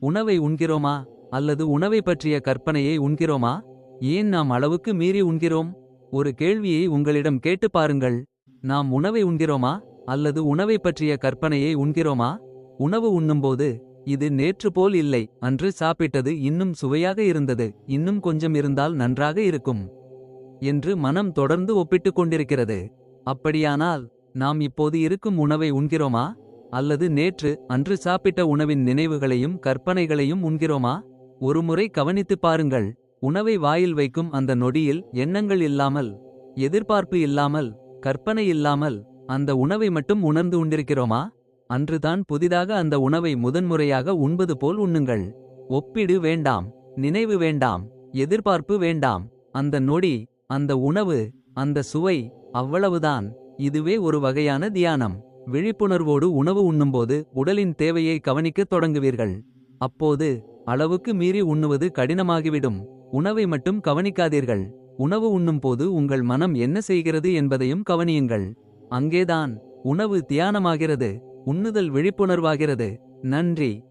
உணவை உண்கிறோமா? அல்லது உணவை பற்றிய கற்பனையை உண்கிறோமா? ஏன் நாம் அளவுக்கு மீறி உண்கிறோம்? ஒரு கேள்வியை உங்களிடம் கேட்டு பாருங்கள். நாம் உணவை உண்கிறோமா? அல்லது உணவை பற்றிய கற்பனையை உண்கிறோமா? உணவு உண்ணும்போது, இது நேற்று போல் இல்லை, அன்று சாப்பிட்டது இன்னும் சுவையாக இருந்தது, இன்னும் கொஞ்சம் இருந்தால் நன்றாக இருக்கும் என்று மனம் தொடர்ந்து ஒப்பிட்டுக் கொண்டிருக்கிறது. அப்படியானால், நாம் இப்போது இருக்கும் உணவை உண்கிறோமா? அல்லது நேற்று அன்று சாப்பிட்ட உணவின் நினைவுகளையும் கற்பனைகளையும் உண்கிறோமா? ஒருமுறை கவனித்துப் பாருங்கள். உணவை வாயில் வைக்கும் அந்த நொடியில் எண்ணங்கள் இல்லாமல், எதிர்பார்ப்பு இல்லாமல், கற்பனை இல்லாமல் அந்த உணவை மட்டும் உணர்ந்து உண்டிருக்கிறோமா? அன்றுதான் புதிதாக அந்த உணவை முதன்முறையாக உண்பது போல் உண்ணுங்கள். ஒப்பீடு வேண்டாம், நினைவு வேண்டாம், எதிர்பார்ப்பு வேண்டாம். அந்த நொடி, அந்த உணவு, அந்த சுவை, அவ்வளவுதான். இதுவே ஒரு வகையான தியானம். விழிப்புணர்வோடு உணவு உண்ணும்போது உடலின் தேவையை கவனிக்கத் தொடங்குவீர்கள். அப்போது அளவுக்கு மீறி உண்ணுவது கடினமாகிவிடும். உணவை மட்டும் கவனிக்காதீர்கள். உணவு உண்ணும்போது உங்கள் மனம் என்ன செய்கிறது என்பதையும் கவனியுங்கள். அங்கேதான் உணவு தியானமாகிறது. உண்ணுதல் விழிப்புணர்வாகிறது. நன்றி.